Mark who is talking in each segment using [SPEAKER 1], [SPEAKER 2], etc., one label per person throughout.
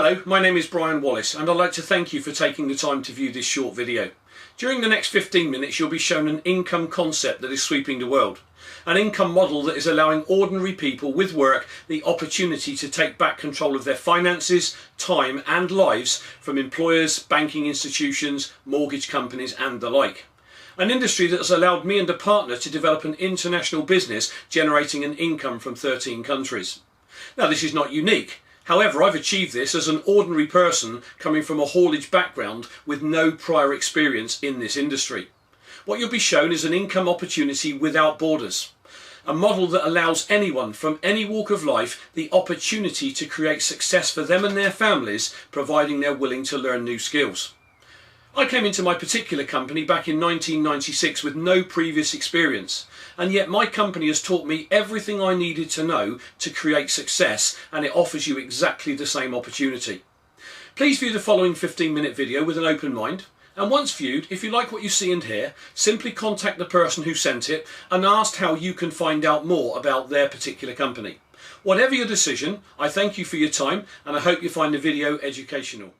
[SPEAKER 1] Hello, my name is Brian Wallace and I'd like to thank you for taking the time to view this short video. During the next 15 minutes you'll be shown an income concept that is sweeping the world. An income model that is allowing ordinary people with work the opportunity to take back control of their finances, time and lives from employers, banking institutions, mortgage companies and the like. An industry that has allowed me and a partner to develop an international business generating an income from 13 countries. Now this is not unique. However, I've achieved this as an ordinary person coming from a haulage background with no prior experience in this industry. What you'll be shown is an income opportunity without borders. A model that allows anyone from any walk of life the opportunity to create success for them and their families, providing they're willing to learn new skills. I came into my particular company back in 1996 with no previous experience, and yet my company has taught me everything I needed to know to create success, and it offers you exactly the same opportunity. Please view the following 15-minute video with an open mind, and once viewed, if you like what you see and hear, simply contact the person who sent it and ask how you can find out more about their particular company. Whatever your decision, I thank you for your time and I hope you find the video educational.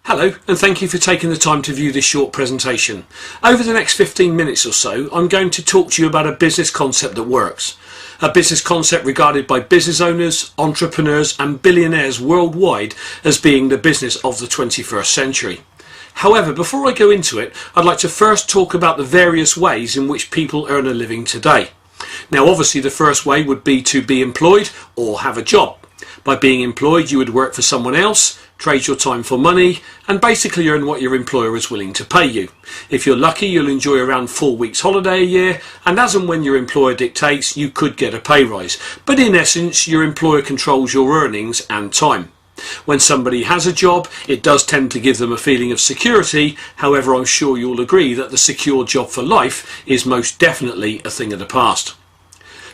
[SPEAKER 1] Hello, and thank you for taking the time to view this short presentation. Over the next 15 minutes or so, I'm going to talk to you about a business concept that works. A business concept regarded by business owners, entrepreneurs and billionaires worldwide as being the business of the 21st century. However, before I go into it, I'd like to first talk about the various ways in which people earn a living today. Now obviously the first way would be to be employed or have a job. By being employed you would work for someone else, trade your time for money and basically earn what your employer is willing to pay you. If you're lucky you'll enjoy around 4 weeks holiday a year, and as and when your employer dictates you could get a pay rise, but in essence your employer controls your earnings and time. When somebody has a job it does tend to give them a feeling of security, however I'm sure you'll agree that the secure job for life is most definitely a thing of the past.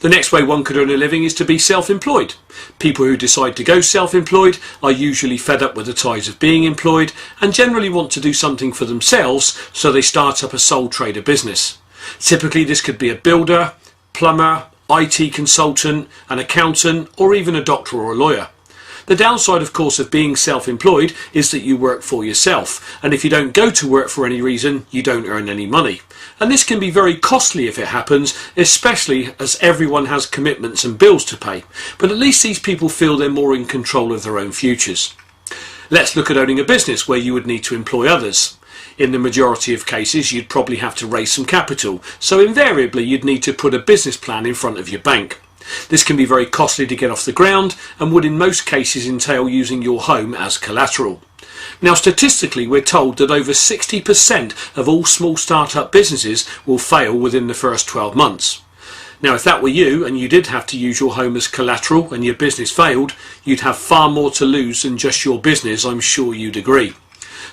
[SPEAKER 1] The next way one could earn a living is to be self-employed. People who decide to go self-employed are usually fed up with the ties of being employed and generally want to do something for themselves, so they start up a sole trader business. Typically this could be a builder, plumber, IT consultant, an accountant or even a doctor or a lawyer. The downside of course of being self-employed is that you work for yourself, and if you don't go to work for any reason you don't earn any money. And this can be very costly if it happens, especially as everyone has commitments and bills to pay, but at least these people feel they're more in control of their own futures. Let's look at owning a business where you would need to employ others. In the majority of cases you'd probably have to raise some capital, so invariably you'd need to put a business plan in front of your bank. This can be very costly to get off the ground and would in most cases entail using your home as collateral. Now statistically we're told that over 60% of all small start-up businesses will fail within the first 12 months. Now if that were you and you did have to use your home as collateral and your business failed, you'd have far more to lose than just your business, I'm sure you'd agree.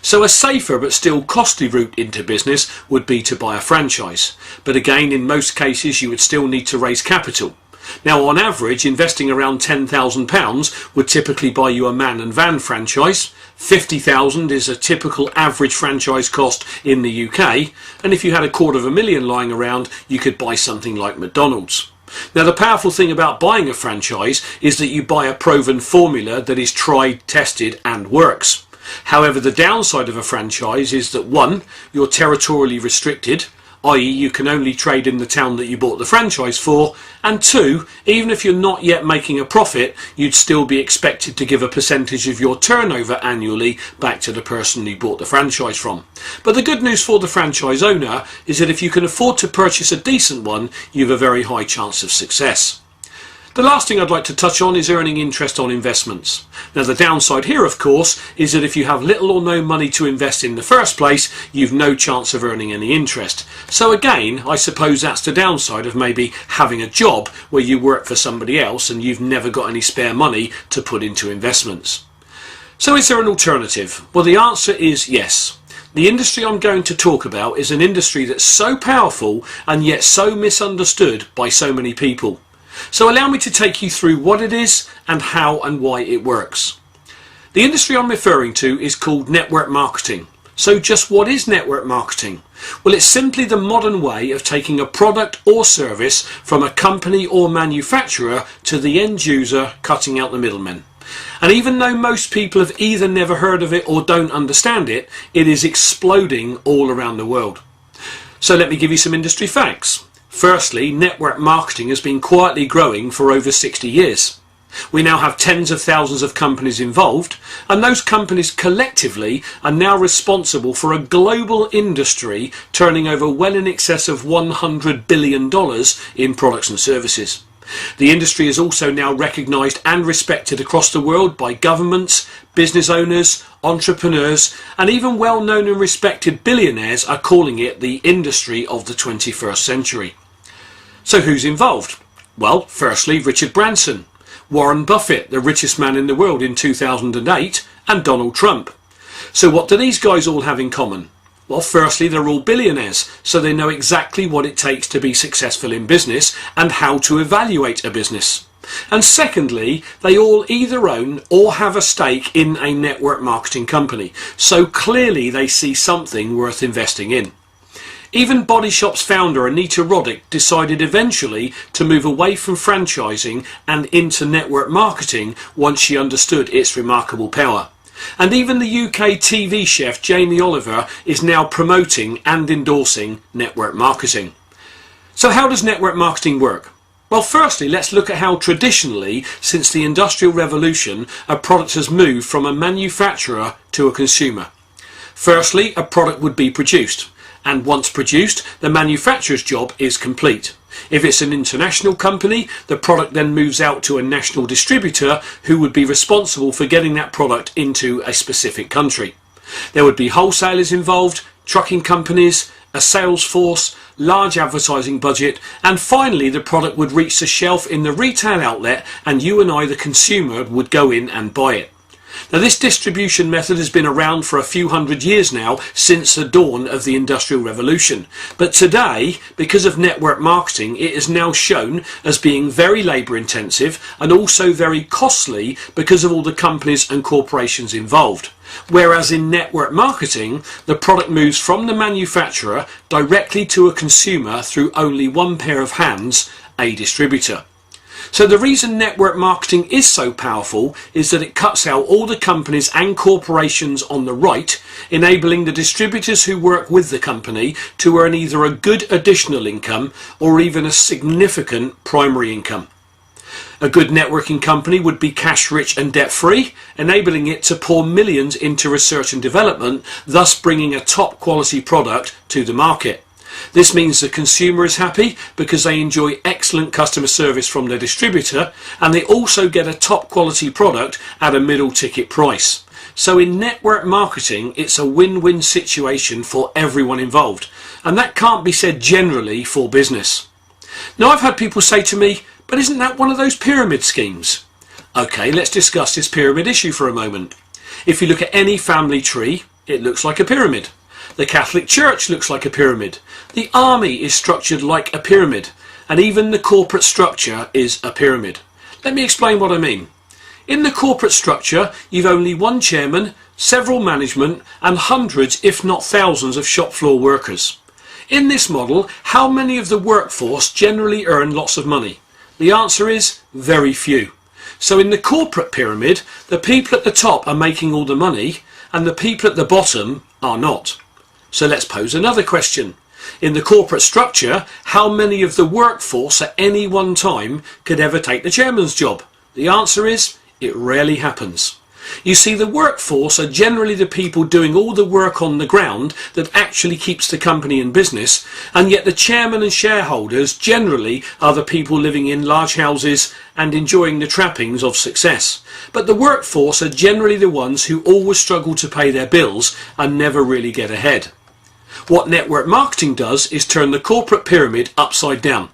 [SPEAKER 1] So a safer but still costly route into business would be to buy a franchise, but again in most cases you would still need to raise capital. Now on average investing around £10,000 would typically buy you a man and van franchise. £50,000 is a typical average franchise cost in the UK, and if you had £250,000 lying around you could buy something like McDonald's. Now the powerful thing about buying a franchise is that you buy a proven formula that is tried, tested and works. However, the downside of a franchise is that 1, you're territorially restricted, i.e. you can only trade in the town that you bought the franchise for, and 2, even if you're not yet making a profit, you'd still be expected to give a percentage of your turnover annually back to the person you bought the franchise from. But the good news for the franchise owner is that if you can afford to purchase a decent one, you have a very high chance of success. The last thing I'd like to touch on is earning interest on investments. Now the downside here of course is that if you have little or no money to invest in the first place, you've no chance of earning any interest. So again, I suppose that's the downside of maybe having a job where you work for somebody else and you've never got any spare money to put into investments. So is there an alternative? Well, the answer is yes. The industry I'm going to talk about is an industry that's so powerful and yet so misunderstood by so many people. So allow me to take you through what it is and how and why it works. The industry I'm referring to is called network marketing. So just what is network marketing? Well, it's simply the modern way of taking a product or service from a company or manufacturer to the end user, cutting out the middlemen. And even though most people have either never heard of it or don't understand it, it is exploding all around the world. So let me give you some industry facts. Firstly, network marketing has been quietly growing for over 60 years. We now have tens of thousands of companies involved, and those companies collectively are now responsible for a global industry turning over well in excess of $100 billion in products and services. The industry is also now recognised and respected across the world by governments, business owners, entrepreneurs, and even well-known and respected billionaires are calling it the industry of the 21st century. So who's involved? Well, firstly, Richard Branson, Warren Buffett, the richest man in the world in 2008, and Donald Trump. So what do these guys all have in common? Well, firstly, they're all billionaires, so they know exactly what it takes to be successful in business and how to evaluate a business. And secondly, they all either own or have a stake in a network marketing company, so clearly they see something worth investing in. Even Body Shop's founder Anita Roddick decided eventually to move away from franchising and into network marketing once she understood its remarkable power. And even the UK TV chef Jamie Oliver is now promoting and endorsing network marketing. So how does network marketing work? Well, firstly, let's look at how traditionally, since the Industrial Revolution, a product has moved from a manufacturer to a consumer. Firstly, a product would be produced, and once produced, the manufacturer's job is complete. If it's an international company, the product then moves out to a national distributor who would be responsible for getting that product into a specific country. There would be wholesalers involved, trucking companies, a sales force, large advertising budget, and finally the product would reach the shelf in the retail outlet and you and I, the consumer, would go in and buy it. Now, this distribution method has been around for a few hundred years now, since the dawn of the Industrial Revolution. But today, because of network marketing, it is now shown as being very labour intensive and also very costly because of all the companies and corporations involved. Whereas in network marketing, the product moves from the manufacturer directly to a consumer through only one pair of hands, a distributor. So the reason network marketing is so powerful is that it cuts out all the companies and corporations on the right, enabling the distributors who work with the company to earn either a good additional income or even a significant primary income. A good networking company would be cash rich and debt free, enabling it to pour millions into research and development, thus bringing a top quality product to the market. This means the consumer is happy because they enjoy excellent customer service from their distributor, and they also get a top quality product at a middle ticket price. So in network marketing, it's a win-win situation for everyone involved, and that can't be said generally for business. Now, I've had people say to me, but isn't that one of those pyramid schemes? Okay, let's discuss this pyramid issue for a moment. If you look at any family tree, it looks like a pyramid. The Catholic Church looks like a pyramid. The army is structured like a pyramid. And even the corporate structure is a pyramid. Let me explain what I mean. In the corporate structure, you've only one chairman, several management, and hundreds, if not thousands, of shop floor workers. In this model, how many of the workforce generally earn lots of money? The answer is very few. So in the corporate pyramid, the people at the top are making all the money, and the people at the bottom are not. So let's pose another question. In the corporate structure, how many of the workforce at any one time could ever take the chairman's job? The answer is, it rarely happens. You see, the workforce are generally the people doing all the work on the ground that actually keeps the company in business, and yet the chairman and shareholders generally are the people living in large houses and enjoying the trappings of success. But the workforce are generally the ones who always struggle to pay their bills and never really get ahead. What network marketing does is turn the corporate pyramid upside down.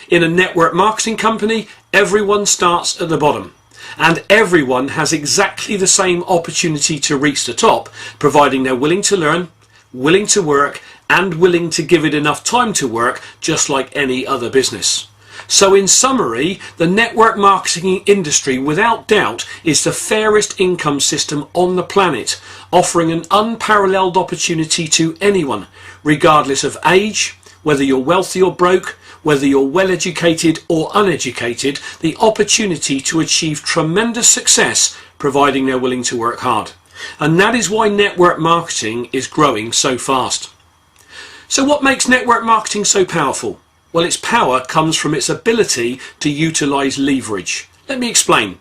[SPEAKER 1] In a network marketing company, everyone starts at the bottom, and everyone has exactly the same opportunity to reach the top, providing they're willing to learn, willing to work, and willing to give it enough time to work, just like any other business. So in summary, the network marketing industry without doubt is the fairest income system on the planet, offering an unparalleled opportunity to anyone, regardless of age, whether you're wealthy or broke, whether you're well educated or uneducated, the opportunity to achieve tremendous success providing they're willing to work hard. And that is why network marketing is growing so fast. So what makes network marketing so powerful? Well, its power comes from its ability to utilize leverage. Let me explain.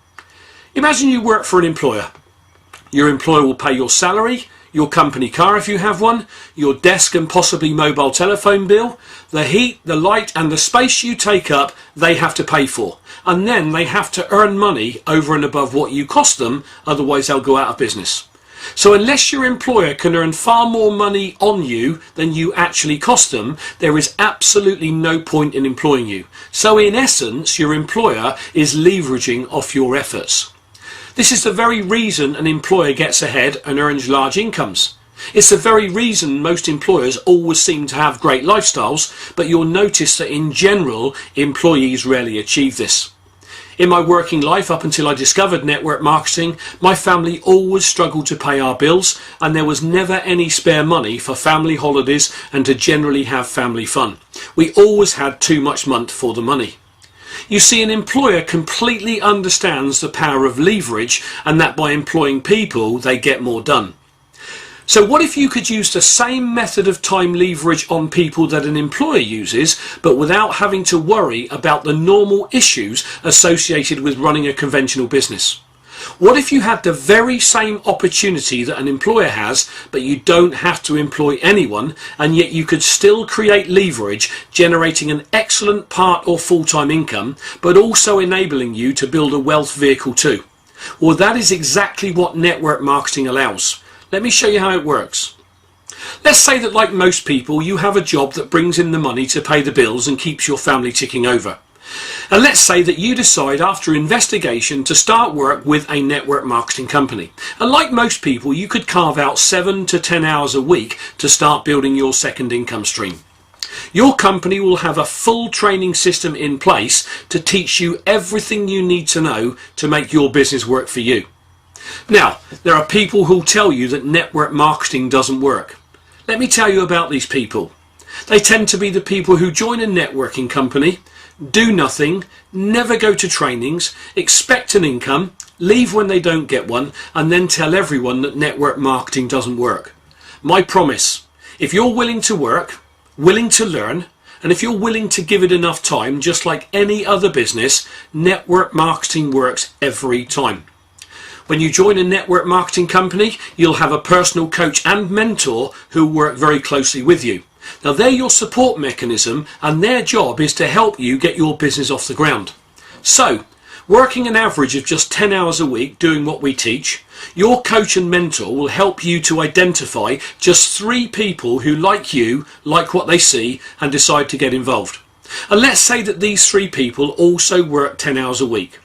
[SPEAKER 1] Imagine you work for an employer. Your employer will pay your salary, your company car if you have one, your desk and possibly mobile telephone bill, the heat, the light and the space you take up, they have to pay for. And then they have to earn money over and above what you cost them, otherwise they'll go out of business. So unless your employer can earn far more money on you than you actually cost them, there is absolutely no point in employing you. So in essence, your employer is leveraging off your efforts. This is the very reason an employer gets ahead and earns large incomes. It's the very reason most employers always seem to have great lifestyles, but you'll notice that in general, employees rarely achieve this. In my working life, up until I discovered network marketing, my family always struggled to pay our bills, and there was never any spare money for family holidays and to generally have family fun. We always had too much money for the money. You see, an employer completely understands the power of leverage, and that by employing people, they get more done. So what if you could use the same method of time leverage on people that an employer uses, but without having to worry about the normal issues associated with running a conventional business? What if you had the very same opportunity that an employer has, but you don't have to employ anyone, and yet you could still create leverage, generating an excellent part or full-time income, but also enabling you to build a wealth vehicle too? Well, that is exactly what network marketing allows. Let me show you how it works. Let's say that, like most people, you have a job that brings in the money to pay the bills and keeps your family ticking over. And let's say that you decide after investigation to start work with a network marketing company. And like most people, you could carve out 7 to 10 hours a week to start building your second income stream. Your company will have a full training system in place to teach you everything you need to know to make your business work for you. Now, there are people who'll tell you that network marketing doesn't work. Let me tell you about these people. They tend to be the people who join a networking company, do nothing, never go to trainings, expect an income, leave when they don't get one, and then tell everyone that network marketing doesn't work. My promise, if you're willing to work, willing to learn, and if you're willing to give it enough time, just like any other business, network marketing works every time. When you join a network marketing company, you'll have a personal coach and mentor who work very closely with you. Now, they're your support mechanism, and their job is to help you get your business off the ground. So, working an average of just 10 hours a week doing what we teach, your coach and mentor will help you to identify just 3 people who, like you, like what they see and decide to get involved. And let's say that these 3 people also work 10 hours a week.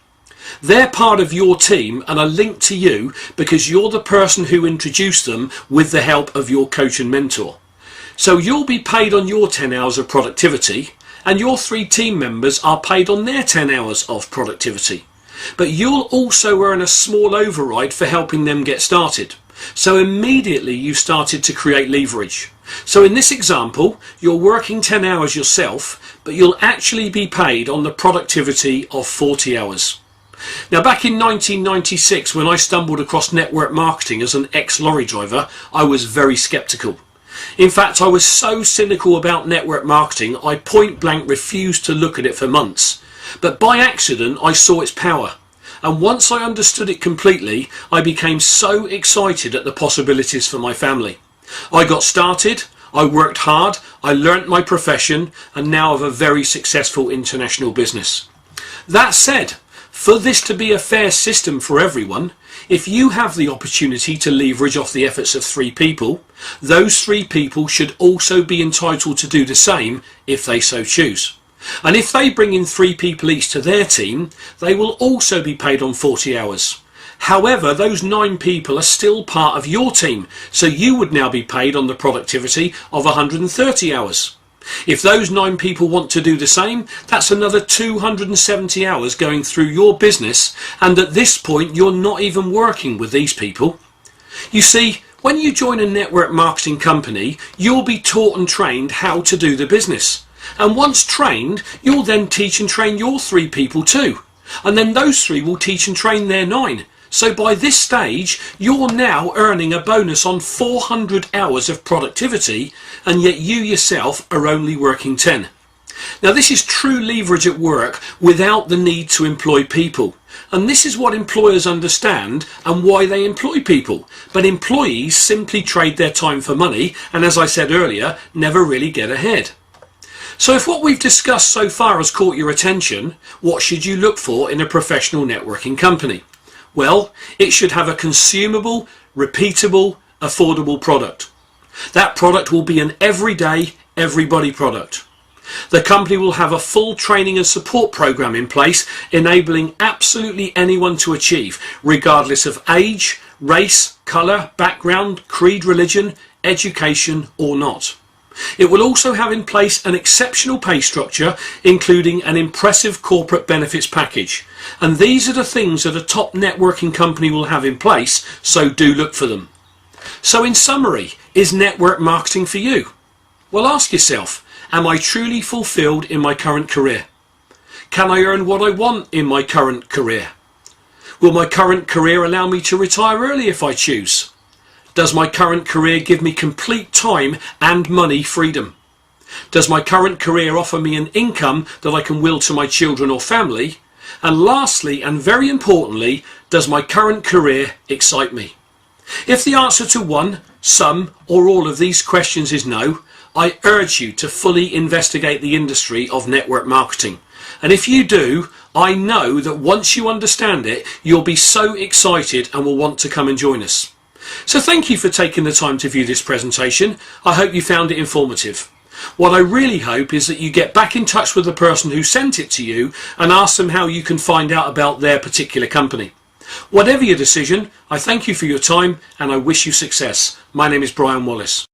[SPEAKER 1] They're part of your team and are linked to you because you're the person who introduced them with the help of your coach and mentor. So you'll be paid on your 10 hours of productivity, and your 3 team members are paid on their 10 hours of productivity. But you'll also earn a small override for helping them get started. So immediately you started to create leverage. So in this example, you're working 10 hours yourself, but you'll actually be paid on the productivity of 40 hours. Now, back in 1996, when I stumbled across network marketing as an ex-lorry driver, I was very skeptical. In fact, I was so cynical about network marketing, I point blank refused to look at it for months. But by accident, I saw its power. And once I understood it completely, I became so excited at the possibilities for my family. I got started, I worked hard, I learnt my profession, and now have a very successful international business. That said, for this to be a fair system for everyone, if you have the opportunity to leverage off the efforts of 3 people, those 3 people should also be entitled to do the same if they so choose. And if they bring in 3 people each to their team, they will also be paid on 40 hours. However, those 9 people are still part of your team, so you would now be paid on the productivity of 130 hours. If those 9 people want to do the same, that's another 270 hours going through your business, and at this point you're not even working with these people. You see, When you join a network marketing company, you'll be taught and trained how to do the business. And once trained, you'll then teach and train your 3 people too. And then those 3 will teach and train their 9. So by this stage, you're now earning a bonus on 400 hours of productivity, and yet you yourself are only working 10. Now this is true leverage at work without the need to employ people. And this is what employers understand and why they employ people. But employees simply trade their time for money and, as I said earlier, never really get ahead. So if what we've discussed so far has caught your attention, what should you look for in a professional networking company? Well, it should have a consumable, repeatable, affordable product. That product will be an everyday, everybody product. The company will have a full training and support program in place, enabling absolutely anyone to achieve, regardless of age, race, colour, background, creed, religion, education or not. It will also have in place an exceptional pay structure, including an impressive corporate benefits package. And these are the things that a top networking company will have in place, so do look for them. So in summary, is network marketing for you? Well, ask yourself, am I truly fulfilled in my current career? Can I earn what I want in my current career? Will my current career allow me to retire early if I choose? Does my current career give me complete time and money freedom? Does my current career offer me an income that I can will to my children or family? And lastly, and very importantly, does my current career excite me? If the answer to one, some, or all of these questions is no, I urge you to fully investigate the industry of network marketing. And if you do, I know that once you understand it, you'll be so excited and will want to come and join us. So thank you for taking the time to view this presentation. I hope you found it informative. What I really hope is that you get back in touch with the person who sent it to you and ask them how you can find out about their particular company. Whatever your decision, I thank you for your time and I wish you success. My name is Brian Wallace.